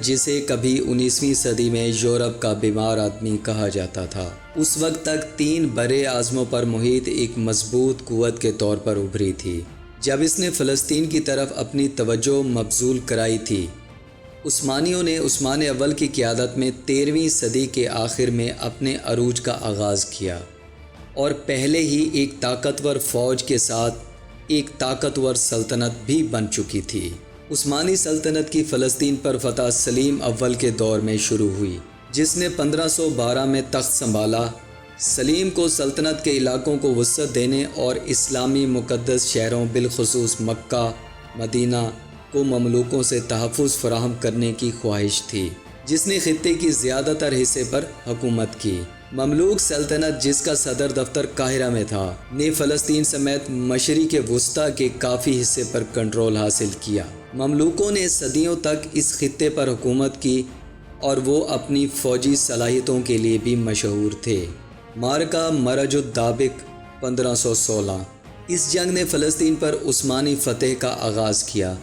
جسے کبھی 19ویں صدی میں یورپ کا بیمار آدمی کہا جاتا تھا، اس وقت تک 3 برے اعظموں پر محیط ایک مضبوط قوت کے طور پر ابھری تھی۔ جب اس نے فلسطین کی طرف اپنی توجہ مبذول کرائی تھی، عثمانیوں نے عثمان اول کی قیادت میں 13ویں صدی کے آخر میں اپنے عروج کا آغاز کیا اور پہلے ہی ایک طاقتور فوج کے ساتھ ایک طاقتور سلطنت بھی بن چکی تھی۔ عثمانی سلطنت کی فلسطین پر فتح سلیم اول کے دور میں شروع ہوئی، جس نے 1512 میں تخت سنبھالا۔ سلیم کو سلطنت کے علاقوں کو وسعت دینے اور اسلامی مقدس شہروں بالخصوص مکہ، مدینہ کو مملوکوں سے تحفظ فراہم کرنے کی خواہش تھی، جس نے خطے کی زیادہ تر حصے پر حکومت کی۔ مملوک سلطنت، جس کا صدر دفتر قاہرہ میں تھا، نے فلسطین سمیت مشرق وسطیٰ کے کافی حصے پر کنٹرول حاصل کیا۔ مملوکوں نے صدیوں تک اس خطے پر حکومت کی اور وہ اپنی فوجی صلاحیتوں کے لیے بھی مشہور تھے۔ معرکہ مرج الدابق 1516۔ اس جنگ نے فلسطین پر عثمانی فتح کا آغاز کیا۔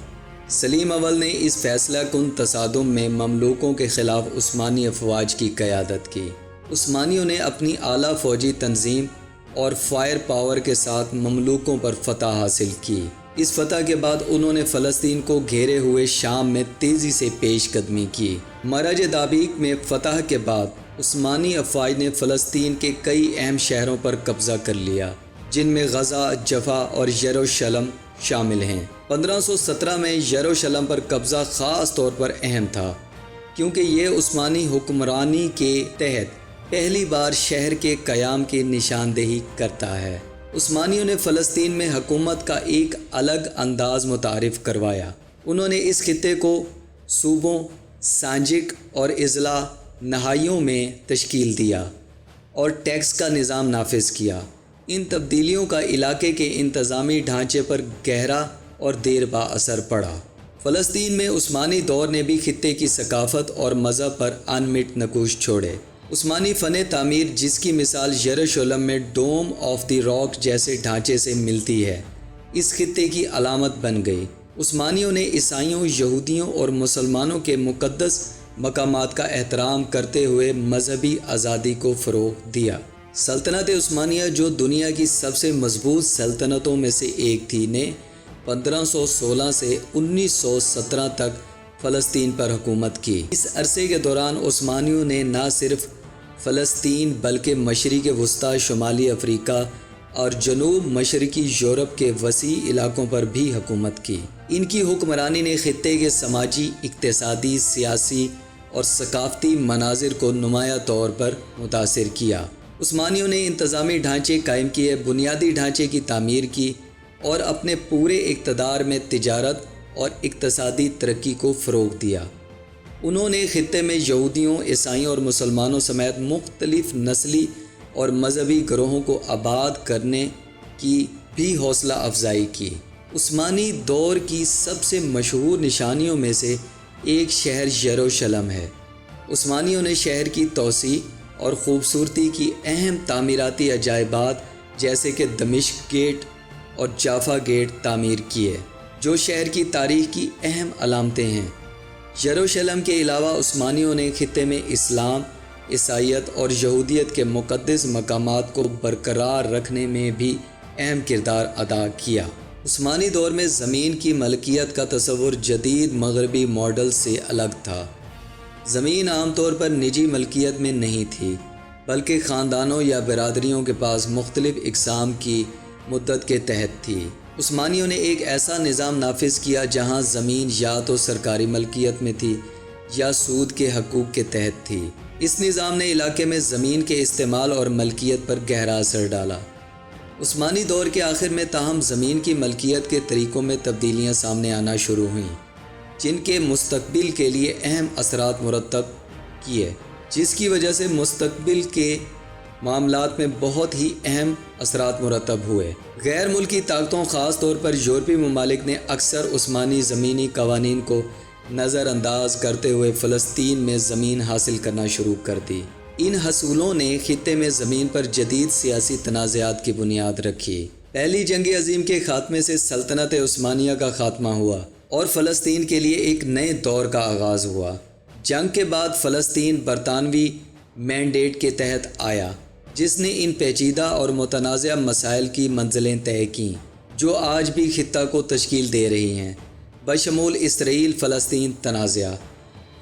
سلیم اول نے اس فیصلہ کن تصادم میں مملوکوں کے خلاف عثمانی افواج کی قیادت کی۔ عثمانیوں نے اپنی اعلیٰ فوجی تنظیم اور فائر پاور کے ساتھ مملوکوں پر فتح حاصل کی۔ اس فتح کے بعد انہوں نے فلسطین کو گھیرے ہوئے شام میں تیزی سے پیش قدمی کی۔ مرج دابق میں فتح کے بعد عثمانی افواج نے فلسطین کے کئی اہم شہروں پر قبضہ کر لیا، جن میں غزہ، جفا اور یروشلم شامل ہیں۔ 1517 میں یروشلم پر قبضہ خاص طور پر اہم تھا، کیونکہ یہ عثمانی حکمرانی کے تحت پہلی بار شہر کے قیام کی نشاندہی کرتا ہے۔ عثمانیوں نے فلسطین میں حکومت کا ایک الگ انداز متعارف کروایا۔ انہوں نے اس خطے کو صوبوں، سانجک اور اضلاع نہائیوں میں تشکیل دیا اور ٹیکس کا نظام نافذ کیا۔ ان تبدیلیوں کا علاقے کے انتظامی ڈھانچے پر گہرا اور دیر با اثر پڑا۔ فلسطین میں عثمانی دور نے بھی خطے کی ثقافت اور مذہب پر انمٹ نقوش چھوڑے۔ عثمانی فن تعمیر، جس کی مثال یروشلم میں ڈوم آف دی راک جیسے ڈھانچے سے ملتی ہے، اس خطے کی علامت بن گئی۔ عثمانیوں نے عیسائیوں، یہودیوں اور مسلمانوں کے مقدس مقامات کا احترام کرتے ہوئے مذہبی آزادی کو فروغ دیا۔ سلطنت عثمانیہ، جو دنیا کی سب سے مضبوط سلطنتوں میں سے ایک تھی، نے 1516 سے 1917 تک فلسطین پر حکومت کی۔ اس عرصے کے دوران عثمانیوں نے نہ صرف فلسطین بلکہ مشرق وسطیٰ، شمالی افریقہ اور جنوب مشرقی یورپ کے وسیع علاقوں پر بھی حکومت کی۔ ان کی حکمرانی نے خطے کے سماجی، اقتصادی، سیاسی اور ثقافتی مناظر کو نمایاں طور پر متاثر کیا۔ عثمانیوں نے انتظامی ڈھانچے قائم کیے، بنیادی ڈھانچے کی تعمیر کی اور اپنے پورے اقتدار میں تجارت اور اقتصادی ترقی کو فروغ دیا۔ انہوں نے خطے میں یہودیوں، عیسائیوں اور مسلمانوں سمیت مختلف نسلی اور مذہبی گروہوں کو آباد کرنے کی بھی حوصلہ افزائی کی۔ عثمانی دور کی سب سے مشہور نشانیوں میں سے ایک شہر یروشلم ہے۔ عثمانیوں نے شہر کی توسیع اور خوبصورتی کی اہم تعمیراتی عجائبات جیسے کہ دمشق گیٹ اور جافا گیٹ تعمیر کیے، جو شہر کی تاریخ کی اہم علامتیں ہیں۔ یروشلم کے علاوہ عثمانیوں نے خطے میں اسلام، عیسائیت اور یہودیت کے مقدس مقامات کو برقرار رکھنے میں بھی اہم کردار ادا کیا۔ عثمانی دور میں زمین کی ملکیت کا تصور جدید مغربی ماڈل سے الگ تھا۔ زمین عام طور پر نجی ملکیت میں نہیں تھی، بلکہ خاندانوں یا برادریوں کے پاس مختلف اقسام کی مدت کے تحت تھی۔ عثمانیوں نے ایک ایسا نظام نافذ کیا جہاں زمین یا تو سرکاری ملکیت میں تھی یا سود کے حقوق کے تحت تھی۔ اس نظام نے علاقے میں زمین کے استعمال اور ملکیت پر گہرا اثر ڈالا۔ عثمانی دور کے آخر میں تاہم زمین کی ملکیت کے طریقوں میں تبدیلیاں سامنے آنا شروع ہوئیں، جن کے مستقبل کے لیے اہم اثرات مرتب کیے، جس کی وجہ سے مستقبل کے معاملات میں بہت ہی اہم اثرات مرتب ہوئے۔ غیر ملکی طاقتوں، خاص طور پر یورپی ممالک نے اکثر عثمانی زمینی قوانین کو نظر انداز کرتے ہوئے فلسطین میں زمین حاصل کرنا شروع کر دی۔ ان حصولوں نے خطے میں زمین پر جدید سیاسی تنازعات کی بنیاد رکھی۔ پہلی جنگ عظیم کے خاتمے سے سلطنت عثمانیہ کا خاتمہ ہوا اور فلسطین کے لیے ایک نئے دور کا آغاز ہوا۔ جنگ کے بعد فلسطین برطانوی مینڈیٹ کے تحت آیا، جس نے ان پیچیدہ اور متنازع مسائل کی منزلیں طے کیں جو آج بھی خطہ کو تشکیل دے رہی ہیں، بشمول اسرائیل فلسطین تنازع۔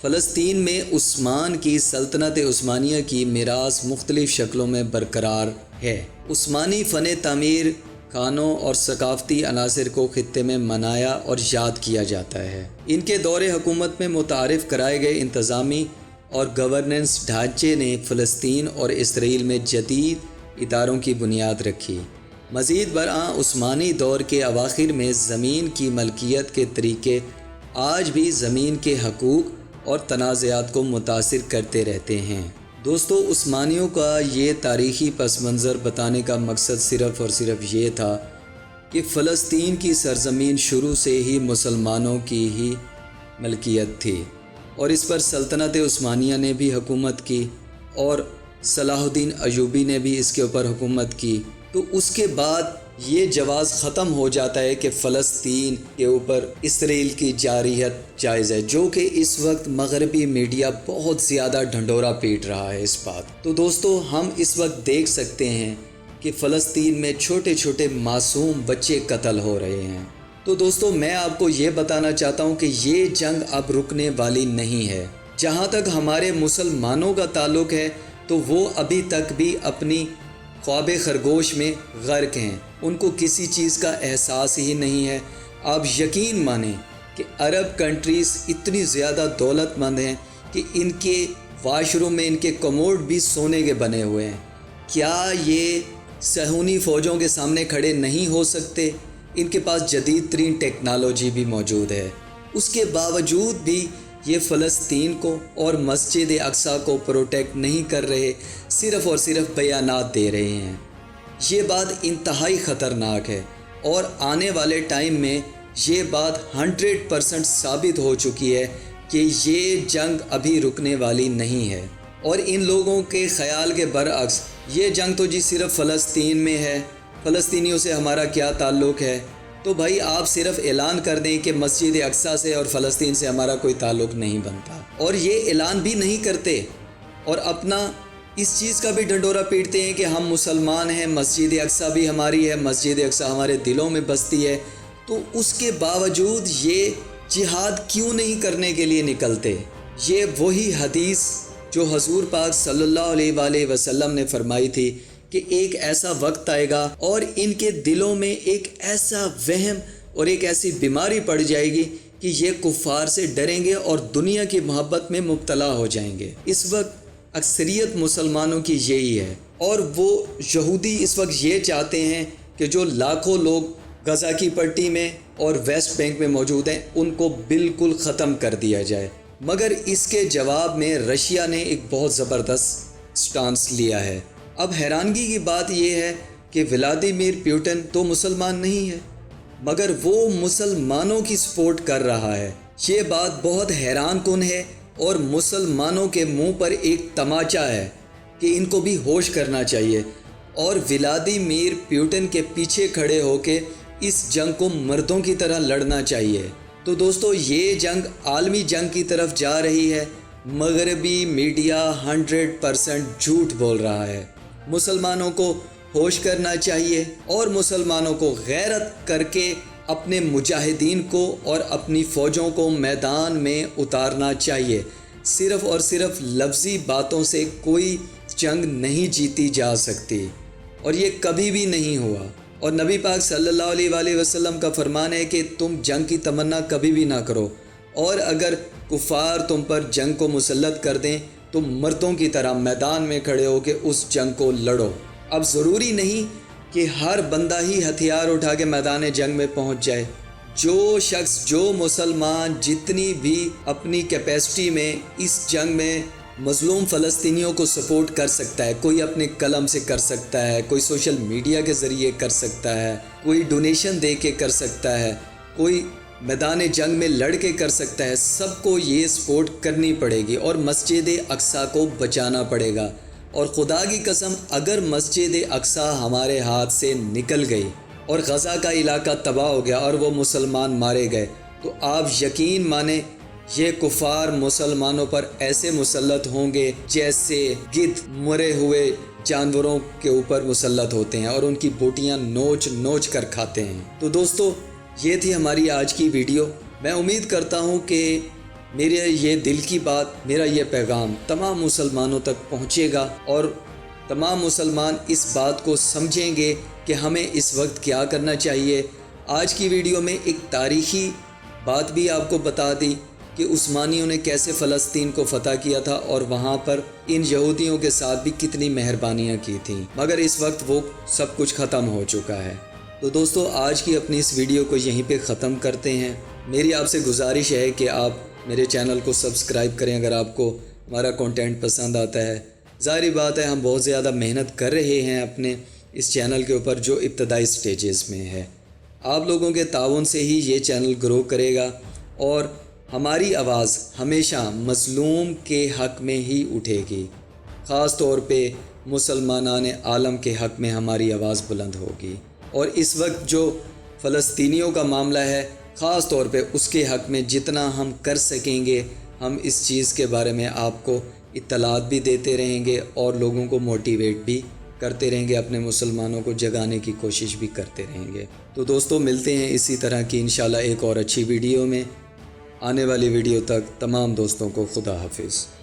فلسطین میں عثمان کی سلطنت عثمانیہ کی میراث مختلف شکلوں میں برقرار ہے۔ عثمانی فن تعمیر، کھانوں اور ثقافتی عناصر کو خطے میں منایا اور یاد کیا جاتا ہے۔ ان کے دور حکومت میں متعارف کرائے گئے انتظامی اور گورننس ڈھانچے نے فلسطین اور اسرائیل میں جدید اداروں کی بنیاد رکھی۔ مزید برآں عثمانی دور کے اواخر میں زمین کی ملکیت کے طریقے آج بھی زمین کے حقوق اور تنازعات کو متاثر کرتے رہتے ہیں۔ دوستو، عثمانیوں کا یہ تاریخی پس منظر بتانے کا مقصد صرف اور صرف یہ تھا کہ فلسطین کی سرزمین شروع سے ہی مسلمانوں کی ہی ملکیت تھی اور اس پر سلطنت عثمانیہ نے بھی حکومت کی اور صلاح الدین ایوبی نے بھی اس کے اوپر حکومت کی۔ تو اس کے بعد یہ جواز ختم ہو جاتا ہے کہ فلسطین کے اوپر اسرائیل کی جارحیت جائز ہے، جو کہ اس وقت مغربی میڈیا بہت زیادہ ڈھنڈورا پیٹ رہا ہے اس بات۔ تو دوستو، ہم اس وقت دیکھ سکتے ہیں کہ فلسطین میں چھوٹے چھوٹے معصوم بچے قتل ہو رہے ہیں۔ تو دوستو، میں آپ کو یہ بتانا چاہتا ہوں کہ یہ جنگ اب رکنے والی نہیں ہے۔ جہاں تک ہمارے مسلمانوں کا تعلق ہے تو وہ ابھی تک بھی اپنی خواب خرگوش میں غرق ہیں، ان کو کسی چیز کا احساس ہی نہیں ہے۔ آپ یقین مانیں کہ عرب کنٹریز اتنی زیادہ دولت مند ہیں کہ ان کے واش روم میں ان کے کموڈ بھی سونے کے بنے ہوئے ہیں۔ کیا یہ صہیونی فوجوں کے سامنے کھڑے نہیں ہو سکتے؟ ان کے پاس جدید ترین ٹیکنالوجی بھی موجود ہے، اس کے باوجود بھی یہ فلسطین کو اور مسجد اقصیٰ کو پروٹیکٹ نہیں کر رہے، صرف اور صرف بیانات دے رہے ہیں۔ یہ بات انتہائی خطرناک ہے اور آنے والے ٹائم میں یہ بات 100% ثابت ہو چکی ہے کہ یہ جنگ ابھی رکنے والی نہیں ہے۔ اور ان لوگوں کے خیال کے برعکس یہ جنگ تو جی صرف فلسطین میں ہے، فلسطینیوں سے ہمارا کیا تعلق ہے؟ تو بھائی آپ صرف اعلان کر دیں کہ مسجد اقصیٰ سے اور فلسطین سے ہمارا کوئی تعلق نہیں بنتا، اور یہ اعلان بھی نہیں کرتے اور اپنا اس چیز کا بھی ڈھنڈورا پیٹتے ہیں کہ ہم مسلمان ہیں، مسجد اقصیٰ بھی ہماری ہے، مسجد اقصیٰ ہمارے دلوں میں بستی ہے۔ تو اس کے باوجود یہ جہاد کیوں نہیں کرنے کے لیے نکلتے؟ یہ وہی حدیث جو حضور پاک صلی اللہ علیہ وآلہ وسلم نے فرمائی تھی کہ ایک ایسا وقت آئے گا اور ان کے دلوں میں ایک ایسا وہم اور ایک ایسی بیماری پڑ جائے گی کہ یہ کفار سے ڈریں گے اور دنیا کی محبت میں مبتلا ہو جائیں گے۔ اس وقت اکثریت مسلمانوں کی یہی ہے، اور وہ یہودی اس وقت یہ چاہتے ہیں کہ جو لاکھوں لوگ غزہ کی پٹی میں اور ویسٹ بینک میں موجود ہیں ان کو بالکل ختم کر دیا جائے، مگر اس کے جواب میں رشیا نے ایک بہت زبردست سٹانس لیا ہے۔ اب حیرانگی کی بات یہ ہے کہ ولادیمیر پیوٹن تو مسلمان نہیں ہے، مگر وہ مسلمانوں کی سپورٹ کر رہا ہے۔ یہ بات بہت حیران کن ہے اور مسلمانوں کے منہ پر ایک تماچا ہے کہ ان کو بھی ہوش کرنا چاہیے اور ولادیمیر پیوٹن کے پیچھے کھڑے ہو کے اس جنگ کو مردوں کی طرح لڑنا چاہیے۔ تو دوستو، یہ جنگ عالمی جنگ کی طرف جا رہی ہے۔ مغربی میڈیا 100% جھوٹ بول رہا ہے۔ مسلمانوں کو ہوش کرنا چاہیے اور مسلمانوں کو غیرت کر کے اپنے مجاہدین کو اور اپنی فوجوں کو میدان میں اتارنا چاہیے۔ صرف اور صرف لفظی باتوں سے کوئی جنگ نہیں جیتی جا سکتی اور یہ کبھی بھی نہیں ہوا، اور نبی پاک صلی اللہ علیہ وآلہ وسلم کا فرمان ہے کہ تم جنگ کی تمنا کبھی بھی نہ کرو، اور اگر کفار تم پر جنگ کو مسلط کر دیں تو مردوں کی طرح میدان میں کھڑے ہو کے اس جنگ کو لڑو۔ اب ضروری نہیں کہ ہر بندہ ہی ہتھیار اٹھا کے میدان جنگ میں پہنچ جائے۔ جو شخص، جو مسلمان جتنی بھی اپنی کیپیسٹی میں اس جنگ میں مظلوم فلسطینیوں کو سپورٹ کر سکتا ہے، کوئی اپنے قلم سے کر سکتا ہے، کوئی سوشل میڈیا کے ذریعے کر سکتا ہے، کوئی ڈونیشن دے کے کر سکتا ہے، کوئی میدان جنگ میں لڑ کے کر سکتا ہے، سب کو یہ سپورٹ کرنی پڑے گی اور مسجد اقصیٰ کو بچانا پڑے گا۔ اور خدا کی قسم، اگر مسجد اقصیٰ ہمارے ہاتھ سے نکل گئی اور غزہ کا علاقہ تباہ ہو گیا اور وہ مسلمان مارے گئے، تو آپ یقین مانیں یہ کفار مسلمانوں پر ایسے مسلط ہوں گے جیسے گدھ مرے ہوئے جانوروں کے اوپر مسلط ہوتے ہیں اور ان کی بوٹیاں نوچ نوچ کر کھاتے ہیں۔ تو دوستو، یہ تھی ہماری آج کی ویڈیو۔ میں امید کرتا ہوں کہ میرے یہ دل کی بات، میرا یہ پیغام تمام مسلمانوں تک پہنچے گا اور تمام مسلمان اس بات کو سمجھیں گے کہ ہمیں اس وقت کیا کرنا چاہیے۔ آج کی ویڈیو میں ایک تاریخی بات بھی آپ کو بتا دی کہ عثمانیوں نے کیسے فلسطین کو فتح کیا تھا اور وہاں پر ان یہودیوں کے ساتھ بھی کتنی مہربانیاں کی تھیں، مگر اس وقت وہ سب کچھ ختم ہو چکا ہے۔ تو دوستو، آج کی اپنی اس ویڈیو کو یہیں پہ ختم کرتے ہیں۔ میری آپ سے گزارش ہے کہ آپ میرے چینل کو سبسکرائب کریں اگر آپ کو ہمارا کنٹینٹ پسند آتا ہے۔ ظاہری بات ہے، ہم بہت زیادہ محنت کر رہے ہیں اپنے اس چینل کے اوپر جو ابتدائی سٹیجز میں ہے۔ آپ لوگوں کے تعاون سے ہی یہ چینل گرو کرے گا اور ہماری آواز ہمیشہ مظلوم کے حق میں ہی اٹھے گی۔ خاص طور پہ مسلمانان عالم کے حق میں ہماری آواز بلند ہوگی، اور اس وقت جو فلسطینیوں کا معاملہ ہے، خاص طور پہ اس کے حق میں جتنا ہم کر سکیں گے، ہم اس چیز کے بارے میں آپ کو اطلاعات بھی دیتے رہیں گے اور لوگوں کو موٹیویٹ بھی کرتے رہیں گے، اپنے مسلمانوں کو جگانے کی کوشش بھی کرتے رہیں گے۔ تو دوستو، ملتے ہیں اسی طرح کی انشاءاللہ ایک اور اچھی ویڈیو میں۔ آنے والی ویڈیو تک تمام دوستوں کو خدا حافظ۔